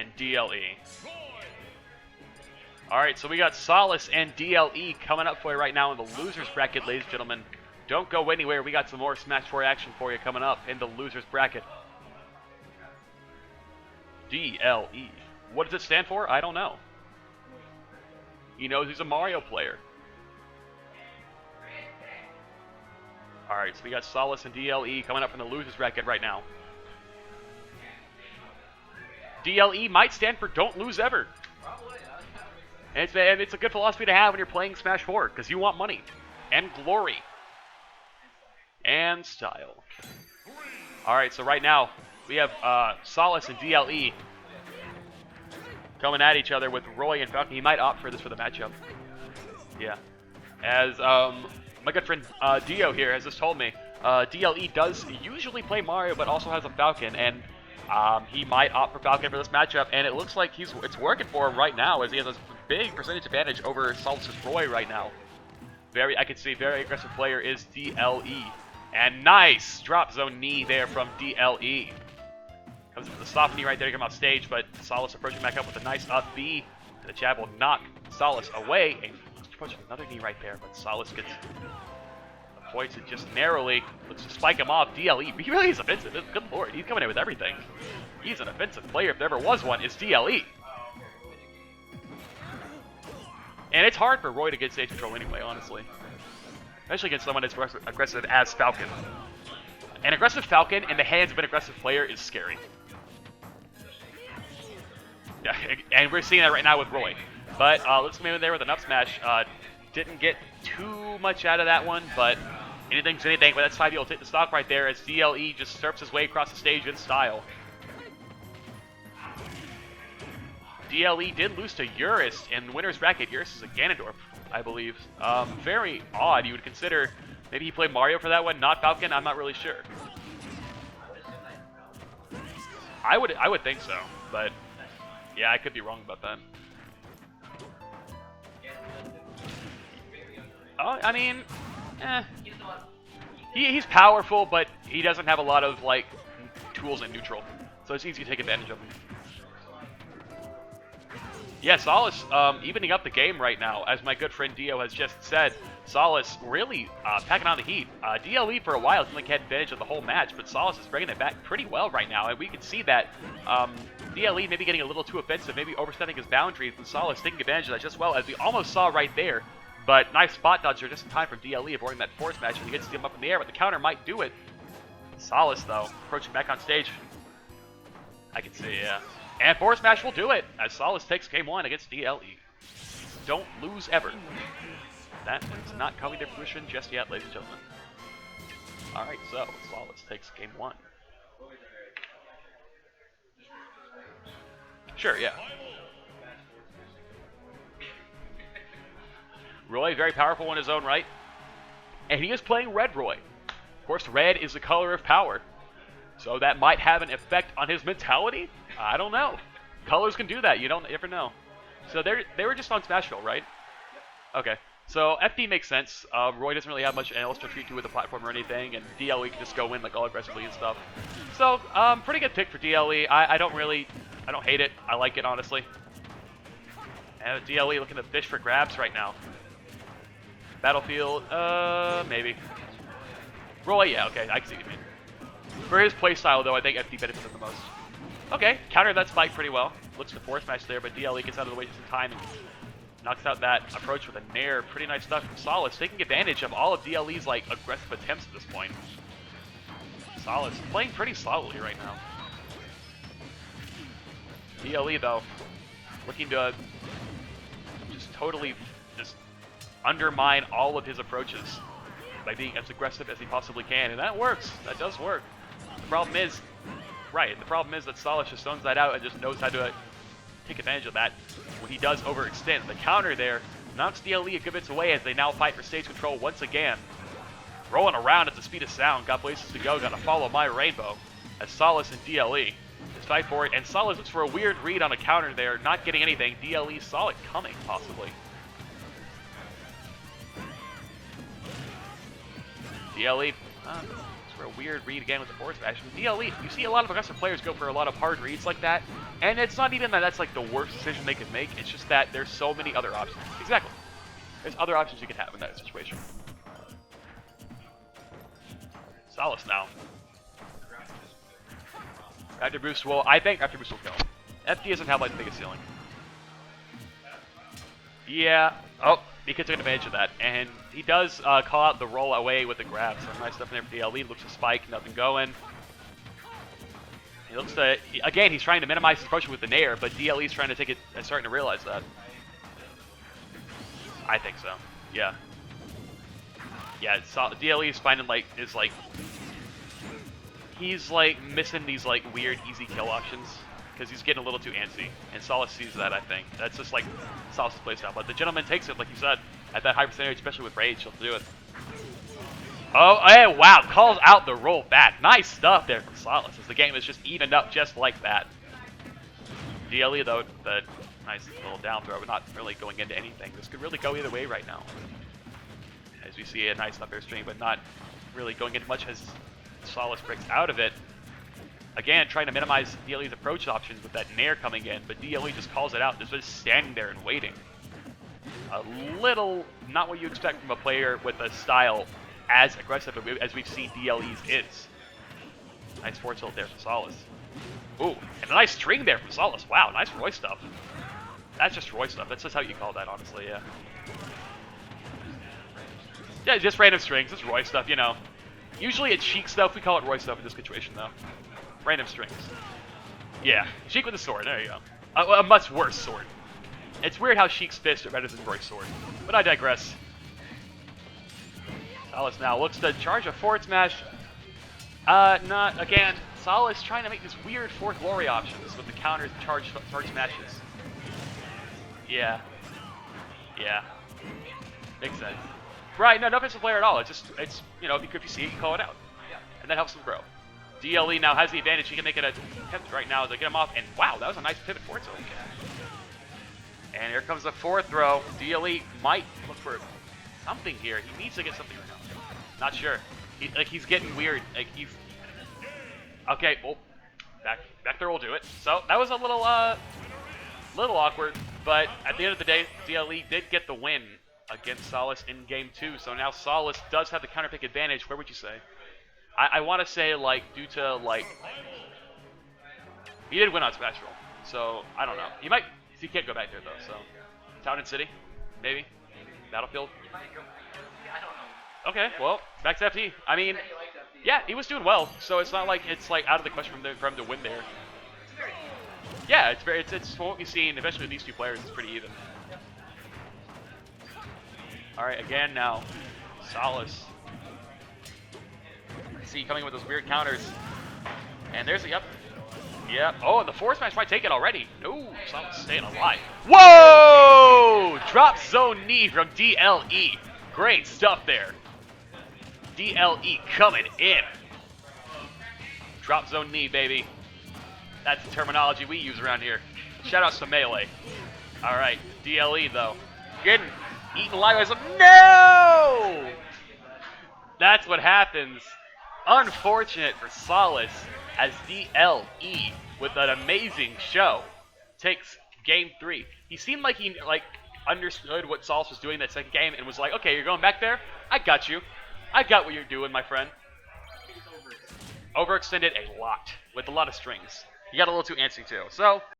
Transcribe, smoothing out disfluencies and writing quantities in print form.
and DLE. Alright, so we got Solace and DLE coming up for you right now in the losers bracket, ladies and gentlemen. Don't go anywhere. We got some more Smash 4 action for you coming up in the losers bracket. DLE. What does it stand for? I don't know. He knows he's a Mario player. Alright, so we got Solace and DLE coming up in the losers bracket right now. DLE might stand for Don't Lose Ever. And it's a good philosophy to have when you're playing Smash 4, because you want money. And glory. And style. Alright, so right now, we have Solace and DLE coming at each other with Roy and Falcon. He might opt for this for the matchup. Yeah. As my good friend Dio here has just told me, DLE does usually play Mario, but also has a Falcon, and he might opt for Falcon for this matchup, and it looks like it's working for him right now, as he has a big percentage advantage over Solace's Roy right now. I can see very aggressive player is DLE. And nice drop zone knee there from DLE. Comes with the soft knee right there to come off stage, but Solace approaching back up with a nice up B. The jab will knock Solace away. And approaching another knee right there, but Solace gets avoids it just narrowly. Looks to spike him off. DLE, he really is offensive. Good lord, he's coming in with everything. He's an offensive player if there ever was one, is DLE. And it's hard for Roy to get stage control anyway, honestly. Especially against someone as aggressive as Falcon. An aggressive Falcon in the hands of an aggressive player is scary. Yeah, and we're seeing that right now with Roy. But let's come in there with an up smash. Didn't get too much out of that one, but anything's anything. But that's 5 will take the stock right there as DLE just surfs his way across the stage in style. DLE did lose to Eurus in the winner's bracket. Eurus is a Ganondorf, I believe. Very odd. You would consider maybe he played Mario for that one, not Falcon. I'm not really sure. I would think so, but yeah, I could be wrong about that. Oh, I mean, he's powerful, but he doesn't have a lot of like tools in neutral, so it's easy to take advantage of him. Yeah, Solace evening up the game right now, as my good friend Dio has just said. Solace really packing on the heat. DLE for a while seemed like he had advantage of the whole match, but Solace is bringing it back pretty well right now, and we can see that DLE maybe getting a little too offensive, maybe overstepping his boundaries, and Solace taking advantage of that just well, as we almost saw right there. But nice spot dodge there just in time from DLE, avoiding that force match, and he gets him up in the air, but the counter might do it. Solace, though, approaching back on stage. I can see, yeah. And forward smash will do it, as Solace takes game 1 against DLE. Don't lose ever. That is not coming to fruition just yet, ladies and gentlemen. Alright, so Solace takes game 1. Sure, yeah. Roy, very powerful in his own right. And he is playing Red Roy. Of course, red is the color of power. So that might have an effect on his mentality? I don't know. Colors can do that. You don't ever know. So they were just on Smashville, right? Okay. So FD makes sense. Roy doesn't really have much else to treat to with the platform or anything, and DLE can just go in like all aggressively and stuff. So pretty good pick for DLE. I don't hate it. I like it, honestly. And DLE looking to fish for grabs right now. Battlefield, maybe. Roy, yeah, okay, I can see what you mean. For his playstyle, though, I think FD benefits him the most. Okay, countered that spike pretty well. Looks to force match there, but DLE gets out of the way just in time and knocks out that approach with a nair. Pretty nice stuff from Solace, taking advantage of all of DLE's like aggressive attempts at this point. Solace playing pretty solidly right now. DLE, though, looking to just totally just undermine all of his approaches by being as aggressive as he possibly can, and that works. That does work. The problem is, that Solace just zones that out and just knows how to take advantage of that when he does overextend. The counter there knocks DLE a good bit away as they now fight for stage control once again. Rolling around at the speed of sound, got places to go, gotta follow my rainbow. As Solace and DLE just fight for it, and Solace looks for a weird read on a counter there, not getting anything. DLE saw it coming, possibly. DLE for a weird read again with the forward smash. DLE, you see a lot of aggressive players go for a lot of hard reads like that, and it's not even that that's like the worst decision they could make, it's just that there's so many other options. Exactly. There's other options you could have in that situation. Solace now. After boost will, I think after boost will kill. FD doesn't have like the biggest ceiling. Yeah. Oh, he could take advantage of that, and he does call out the roll away with the grab. So nice stuff in there for DLE. Looks to spike, nothing going. He looks to again. He's trying to minimize his approach with the nair, but DLE's trying to take it and starting to realize that. I think so. Yeah. Yeah. DLE is finding he's like missing these like weird easy kill options. Because he's getting a little too antsy, and Solace sees that, I think. That's just like Solace's playstyle. But the gentleman takes it, like you said, at that high percentage, especially with Rage, he'll do it. Oh, hey, wow, calls out the roll back. Nice stuff there from Solace, as the game is just evened up just like that. DLE, though, the nice little down throw, but not really going into anything. This could really go either way right now. As we see a nice up air string, but not really going into much as Solace breaks out of it. Again, trying to minimize DLE's approach options with that nair coming in, but DLE just calls it out, just standing there and waiting. A little, not what you expect from a player with a style as aggressive as we've seen DLE's is. Nice forward tilt there from Solace. Ooh, and a nice string there from Solace. Wow, nice Roy stuff. That's just Roy stuff. That's just how you call that, honestly, yeah. Yeah, just random strings. It's Roy stuff, you know. Usually it's Sheik stuff. We call it Roy stuff in this situation, though. Random strings. Yeah, Sheik with a sword. There you go. A much worse sword. It's weird how Sheik's fists are better than Roy's sword. But I digress. Solace now looks to charge a forward smash. Not again. Solace trying to make these weird fourth glory options with the counters and charge smashes. Yeah. Yeah. Makes sense. Right, no offensive player at all. It's you know, if you see it, you call it out. And that helps them grow. DLE now has the advantage. He can make it a attempt right now to get him off. And wow, that was a nice pivot forward tilt. And here comes the fourth throw. DLE might look for something here. He needs to get something right now. Not sure. He's getting weird. Okay, well, back there will do it. So that was a little awkward. But at the end of the day, DLE did get the win against Solace in game 2. So now Solace does have the counter pick advantage. Where would you say? I want to say, like, due to, like, he did win on Smash Roll, so I don't know. He can't go back there, though, so. Town and City, maybe? Battlefield? Okay, well, back to FT. I mean, yeah, he was doing well, so it's not like it's, like, out of the question for him to win there. Yeah, it's from what we've seen, especially with these two players, it's pretty even. All right, again now, Solace. See coming with those weird counters. And there's the up. Yep. Oh, and the forward smash might take it already. No, Solace staying alive. Whoa! Drop zone knee from DLE. Great stuff there. DLE coming in. Drop zone knee, baby. That's the terminology we use around here. Shout outs to Melee. All right, DLE though. Getting eaten alive. No! That's what happens. Unfortunate for Solace as DLE, with an amazing show, takes game 3. He seemed like he understood what Solace was doing that second game and was like, okay, you're going back there? I got you. I got what you're doing, my friend. Overextended a lot, with a lot of strings. He got a little too antsy too. So